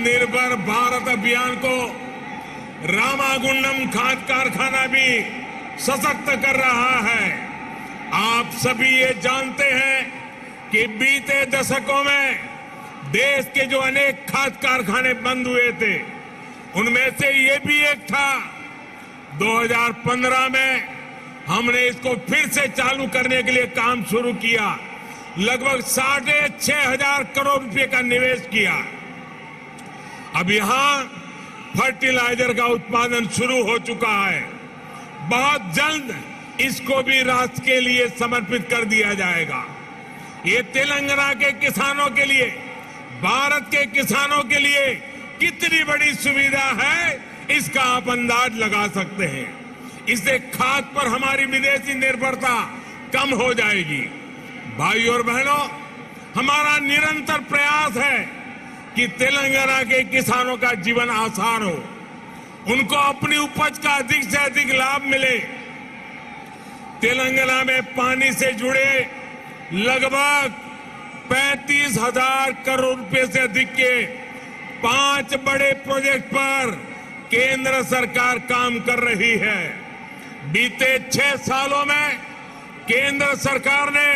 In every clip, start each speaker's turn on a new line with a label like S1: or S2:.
S1: आत्मनिर्भर भारत अभियान को रामागुंडम खाद कारखाना भी सशक्त कर रहा है। आप सभी ये जानते हैं कि बीते दशकों में देश के जो अनेक खाद कारखाने बंद हुए थे, उनमें से ये भी एक था। 2015 में हमने इसको फिर से चालू करने के लिए काम शुरू किया। लगभग 6,500 करोड़ रुपए का निवेश किया। अब यहां फर्टिलाइजर का उत्पादन शुरू हो चुका है। बहुत जल्द इसको भी राष्ट्र के लिए समर्पित कर दिया जाएगा। ये तेलंगाना के किसानों के लिए, भारत के किसानों के लिए कितनी बड़ी सुविधा है, इसका आप अंदाज लगा सकते हैं। इससे खाद पर हमारी विदेशी निर्भरता कम हो जाएगी। भाइयों और बहनों, हमारा निरंतर प्रयास है कि तेलंगाना के किसानों का जीवन आसान हो, उनको अपनी उपज का अधिक से अधिक लाभ मिले। तेलंगाना में पानी से जुड़े लगभग 35,000 करोड़ रुपए से अधिक के 5 बड़े प्रोजेक्ट पर केंद्र सरकार काम कर रही है। बीते 6 सालों में केंद्र सरकार ने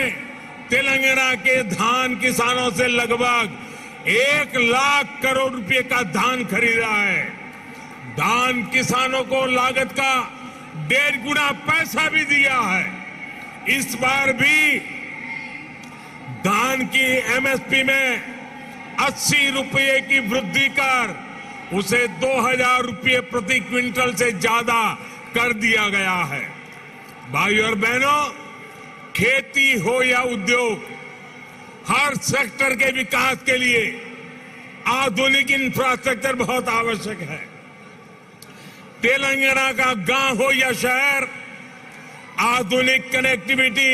S1: तेलंगाना के धान किसानों से लगभग 1 लाख करोड़ रुपए का धान खरीदा है। धान किसानों को लागत का 1.5 गुना पैसा भी दिया है। इस बार भी धान की एमएसपी में 80 रुपये की वृद्धि कर उसे 2,000 रुपये प्रति क्विंटल से ज्यादा कर दिया गया है। भाइयों और बहनों, खेती हो या उद्योग, हर सेक्टर के विकास के लिए आधुनिक इंफ्रास्ट्रक्चर बहुत आवश्यक है। तेलंगाना का गांव हो या शहर, आधुनिक कनेक्टिविटी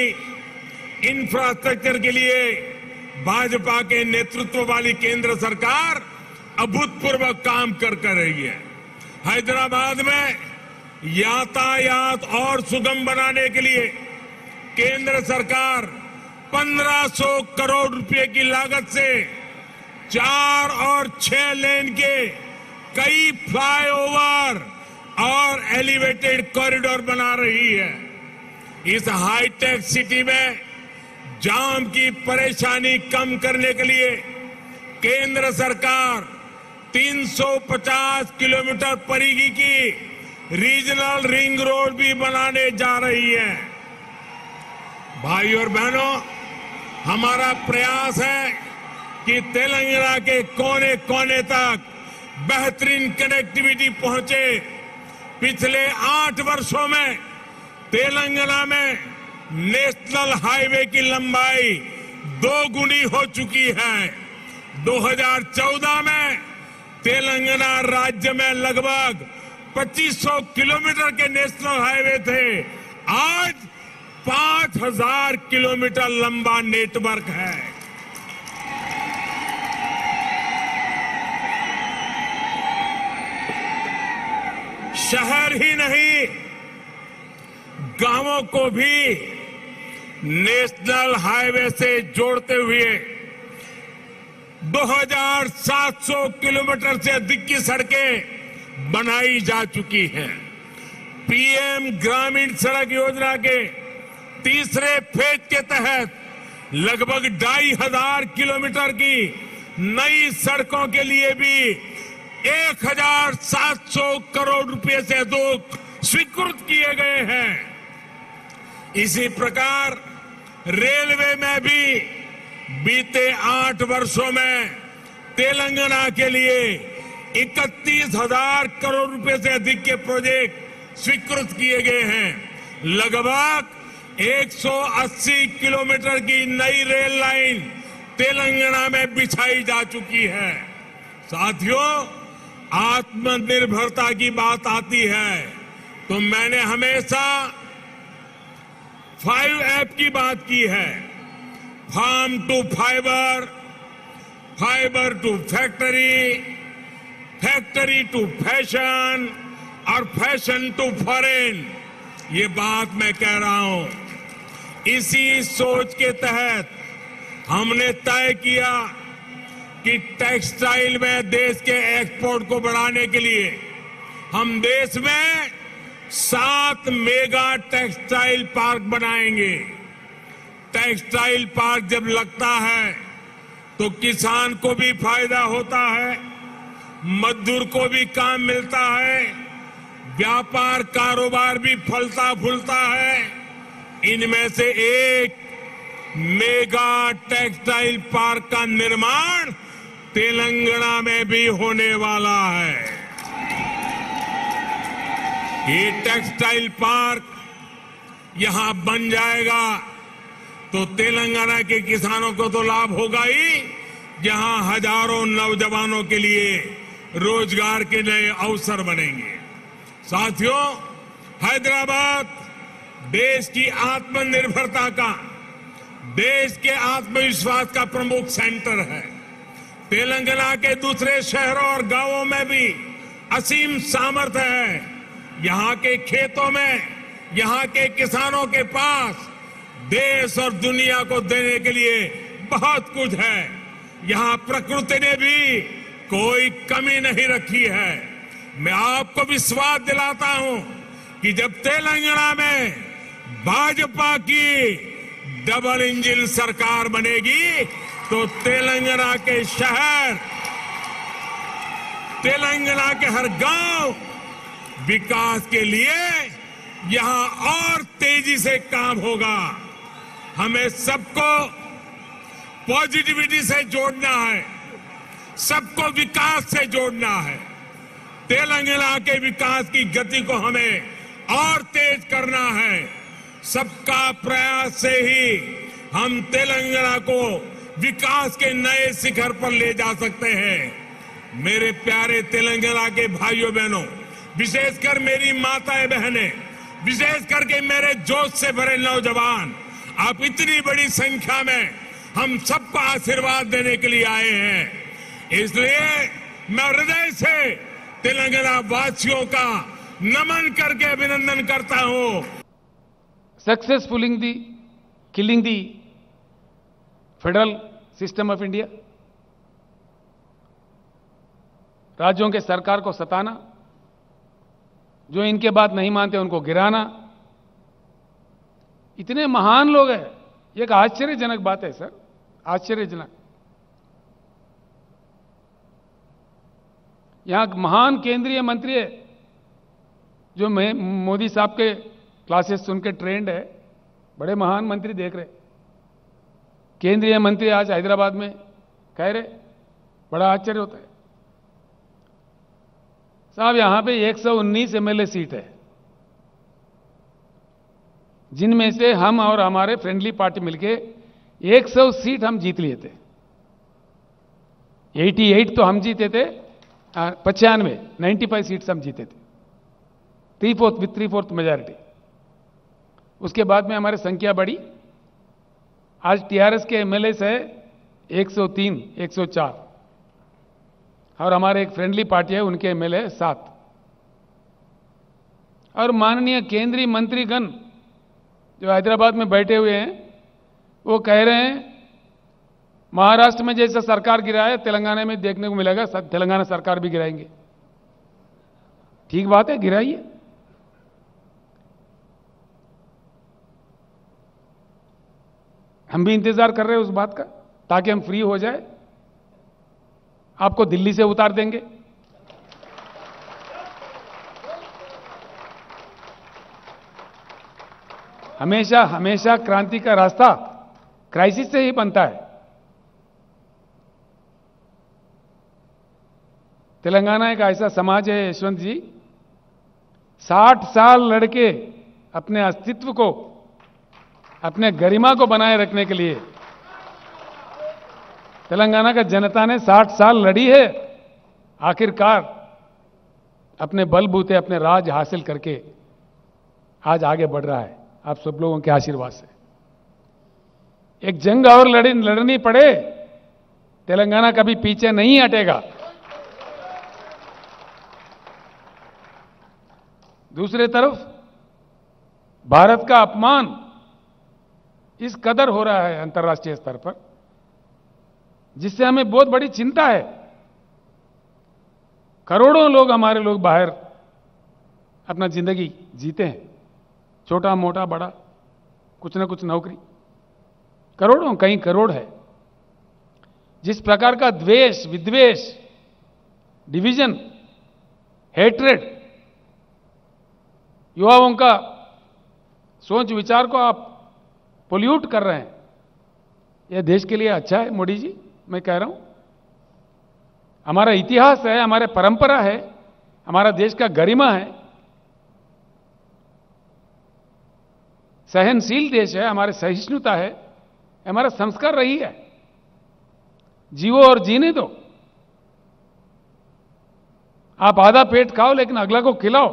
S1: इंफ्रास्ट्रक्चर के लिए भाजपा के नेतृत्व वाली केंद्र सरकार अभूतपूर्व काम कर रही है। हैदराबाद में यातायात और सुगम बनाने के लिए केंद्र सरकार 1,500 करोड़ रुपए की लागत से 4 और 6 लेन के कई फ्लाईओवर और एलिवेटेड कॉरिडोर बना रही है। इस हाईटेक सिटी में जाम की परेशानी कम करने के लिए केंद्र सरकार 350 किलोमीटर परिधि की रीजनल रिंग रोड भी बनाने जा रही है। भाइयों और बहनों, हमारा प्रयास है कि तेलंगाना के कोने कोने तक बेहतरीन कनेक्टिविटी पहुंचे। पिछले 8 वर्षों में तेलंगाना में नेशनल हाईवे की लंबाई 2 गुनी हो चुकी है। 2014 में तेलंगाना राज्य में लगभग 2500 किलोमीटर के नेशनल हाईवे थे। आज 5,000 किलोमीटर लंबा नेटवर्क है। शहर ही नहीं, गांवों को भी नेशनल हाईवे से जोड़ते हुए 2,700 किलोमीटर से अधिक की सड़कें बनाई जा चुकी हैं। पीएम ग्रामीण सड़क योजना के तीसरे फेज के तहत लगभग 2,500 किलोमीटर की नई सड़कों के लिए भी 1,700 करोड़ रुपए से अधिक स्वीकृत किए गए हैं। इसी प्रकार रेलवे में भी बीते 8 वर्षों में तेलंगाना के लिए 31,000 करोड़ रुपए से अधिक के प्रोजेक्ट स्वीकृत किए गए हैं। लगभग 180 किलोमीटर की नई रेल लाइन तेलंगाना में बिछाई जा चुकी है। साथियों, आत्मनिर्भरता की बात आती है तो मैंने हमेशा 5 की बात की है। Farm to fibre, fibre to factory, factory to fashion और फैशन टू फॉरेन। ये बात मैं कह रहा हूं। इसी सोच के तहत हमने तय किया कि टेक्सटाइल में देश के एक्सपोर्ट को बढ़ाने के लिए हम देश में 7 मेगा टेक्सटाइल पार्क बनाएंगे। टेक्सटाइल पार्क जब लगता है तो किसान को भी फायदा होता है, मजदूर को भी काम मिलता है, व्यापार कारोबार भी फलता फूलता है। इनमें से एक मेगा टेक्सटाइल पार्क का निर्माण तेलंगाना में भी होने वाला है। ये टेक्सटाइल पार्क यहां बन जाएगा तो तेलंगाना के किसानों को तो लाभ होगा ही, जहां हजारों नौजवानों के लिए रोजगार के नए अवसर बनेंगे। साथियों, हैदराबाद देश की आत्मनिर्भरता का, देश के आत्मविश्वास का प्रमुख सेंटर है। तेलंगाना के दूसरे शहरों और गांवों में भी असीम सामर्थ्य है। यहां के खेतों में, यहां के किसानों के पास देश और दुनिया को देने के लिए बहुत कुछ है। यहां प्रकृति ने भी कोई कमी नहीं रखी है। मैं आपको विश्वास दिलाता हूं कि जब तेलंगाना में भाजपा की डबल इंजन सरकार बनेगी तो तेलंगाना के शहर, तेलंगाना के हर गांव विकास के लिए यहां और तेजी से काम होगा। हमें सबको पॉजिटिविटी से जोड़ना है, सबको विकास से जोड़ना है। तेलंगाना के विकास की गति को हमें और तेज करना है। सबका प्रयास से ही हम तेलंगाना को विकास के नए शिखर पर ले जा सकते हैं। मेरे प्यारे तेलंगाना के भाइयों बहनों, विशेषकर मेरी माताएं बहनें, विशेष करके मेरे जोश से भरे नौजवान, आप इतनी बड़ी संख्या में हम सबको आशीर्वाद देने के लिए आए हैं। इसलिए मैं हृदय से तेलंगाना वासियों का नमन करके अभिनंदन करता हूं।
S2: सक्सेसफुलिंग दी killing the federal system of India, राज्यों के सरकार को सताना, जो इनके बात नहीं मानते उनको गिराना, इतने महान लोग हैं। ये एक आश्चर्यजनक बात है सर, आश्चर्यजनक। यहां महान केंद्रीय मंत्री है जो मोदी साहब के क्लासेस सुन के ट्रेंड है, बड़े महान मंत्री देख रहे। केंद्रीय मंत्री आज हैदराबाद में कह रहे, बड़ा आश्चर्य होता है साहब। यहां पे 119 एमएलए सीट है, जिनमें से हम और हमारे फ्रेंडली पार्टी मिलके 100 सीट हम जीत लिए थे। 88 तो हम जीते थे, 95 सीट्स हम जीते थे, 3/4 मेजॉरिटी। उसके बाद में हमारी संख्या बढ़ी। आज टीआरएस के एमएलए है 103, 104, और हमारे एक फ्रेंडली पार्टी है, उनके एमएलए 7। और माननीय केंद्रीय मंत्रीगण जो हैदराबाद में बैठे हुए हैं, वो कह रहे हैं महाराष्ट्र में जैसा सरकार गिरा है तेलंगाना में देखने को मिलेगा, तेलंगाना सरकार भी गिराएंगे। ठीक बात है, गिराइए। हम भी इंतजार कर रहे हैं उस बात का, ताकि हम फ्री हो जाए। आपको दिल्ली से उतार देंगे। हमेशा हमेशा क्रांति का रास्ता क्राइसिस से ही बनता है। तेलंगाना एक ऐसा समाज है यशवंत जी, 60 साल लड़के अपने अस्तित्व को, अपने गरिमा को बनाए रखने के लिए तेलंगाना का जनता ने 60 साल लड़ी है। आखिरकार अपने बलबूते, अपने राज हासिल करके आज आगे बढ़ रहा है, आप सब लोगों के आशीर्वाद से। एक जंग और लड़नी पड़े, तेलंगाना कभी पीछे नहीं हटेगा। दूसरी तरफ भारत का अपमान इस कदर हो रहा है अंतर्राष्ट्रीय स्तर पर जिससे हमें बहुत बड़ी चिंता है। करोड़ों लोग, हमारे लोग बाहर अपना जिंदगी जीते हैं, छोटा मोटा बड़ा, कुछ ना कुछ नौकरी, करोड़ों, कई करोड़ है। जिस प्रकार का द्वेष, विद्वेष, डिवीजन, हेट्रेड, युवाओं का सोच विचार को आप पोल्यूट कर रहे हैं, यह देश के लिए अच्छा है मोदी जी? मैं कह रहा हूं, हमारा इतिहास है, हमारे परंपरा है, हमारा देश का गरिमा है, सहनशील देश है, हमारे सहिष्णुता है, हमारा संस्कार रही है। जीवो और जीने दो। आप आधा पेट खाओ लेकिन अगला को खिलाओ।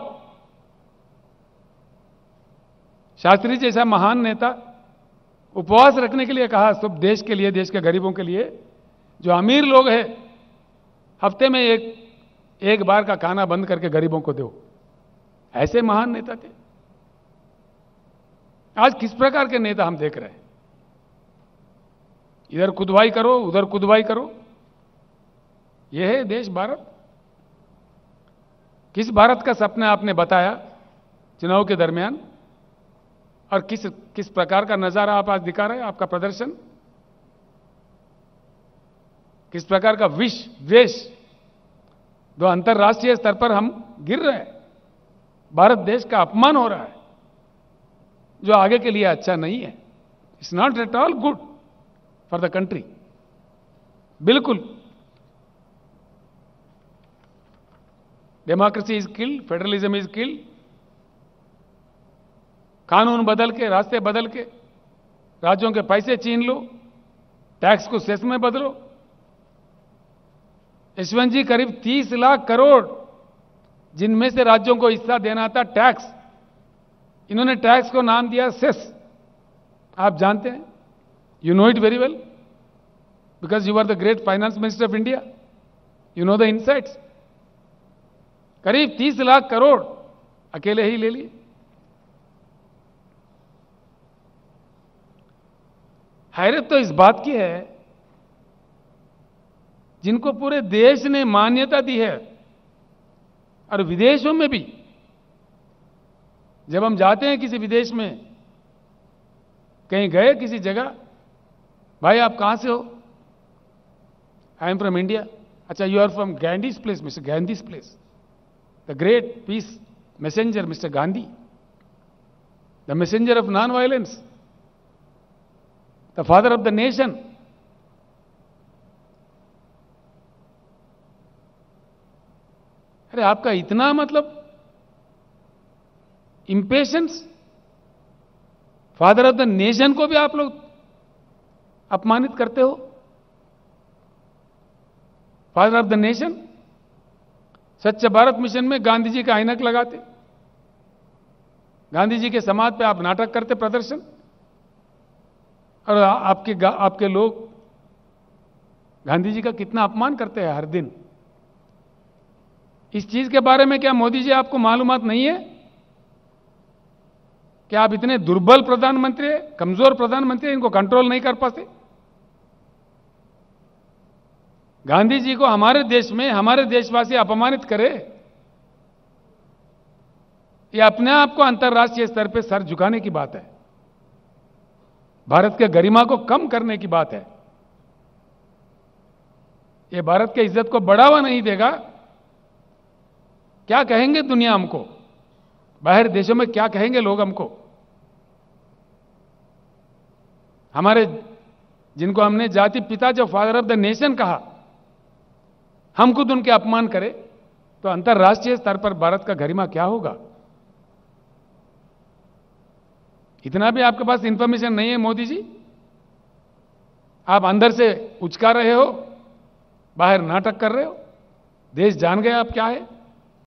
S2: शास्त्री जैसा महान नेता उपवास रखने के लिए कहा, सब देश के लिए, देश के गरीबों के लिए। जो अमीर लोग हैं, हफ्ते में एक बार का खाना बंद करके गरीबों को दो। ऐसे महान नेता थे। आज किस प्रकार के नेता हम देख रहे हैं? इधर खुदवाई करो, उधर खुदवाई करो। यह है देश भारत? किस भारत का सपना आपने बताया चुनाव के दरमियान? और किस प्रकार का नजारा आप आज दिखा रहे हैं? आपका प्रदर्शन किस प्रकार का विष द्वेष, जो अंतर्राष्ट्रीय स्तर पर हम गिर रहे हैं, भारत देश का अपमान हो रहा है, जो आगे के लिए अच्छा नहीं है। It's not at all good for the country. बिल्कुल। Democracy is killed, federalism is killed. कानून बदल के, रास्ते बदल के, राज्यों के पैसे छीन लो, टैक्स को सेस में बदलो। यशवंत जी, करीब 30 लाख करोड़ जिनमें से राज्यों को हिस्सा देना था टैक्स, इन्होंने टैक्स को नाम दिया सेस। आप जानते हैं, you know it very well, because you are the great finance minister of India, you know the insights. करीब 30 लाख करोड़ अकेले ही ले लिए। हैरत तो इस बात की है, जिनको पूरे देश ने मान्यता दी है, और विदेशों में भी, जब हम जाते हैं किसी विदेश में, कहीं गए किसी जगह, भाई आप कहां से हो? I am from India. अच्छा, you are from Gandhi's place, mister Gandhi's place, the great peace messenger mister Gandhi, the messenger of non violence, the father of the nation. अरे आपका इतना मतलब impatience, father of the nation को भी आप लोग अपमानित करते हो। फादर ऑफ द नेशन, स्वच्छ भारत मिशन में गांधी जी का ऐनक लगाते, गांधी जी के समाज पे आप नाटक करते, प्रदर्शन, और आपके लोग गांधी जी का कितना अपमान करते हैं हर दिन। इस चीज के बारे में क्या मोदी जी आपको मालूमात नहीं है? क्या आप इतने दुर्बल प्रधानमंत्री, कमजोर प्रधानमंत्री, इनको कंट्रोल नहीं कर पाते? गांधी जी को हमारे देश में हमारे देशवासी अपमानित करे, ये अपने आप को अंतर्राष्ट्रीय स्तर पर सर झुकाने की बात है, भारत के गरिमा को कम करने की बात है। ये भारत के इज्जत को बढ़ावा नहीं देगा। क्या कहेंगे दुनिया हमको? बाहर देशों में क्या कहेंगे लोग हमको? हमारे, जिनको हमने जाति पिता, जो फादर ऑफ द नेशन कहा, हम खुद उनके अपमान करें तो अंतर्राष्ट्रीय स्तर पर भारत का गरिमा क्या होगा? इतना भी आपके पास इंफॉर्मेशन नहीं है मोदी जी? आप अंदर से उचका रहे हो, बाहर नाटक कर रहे हो। देश जान गए आप क्या है।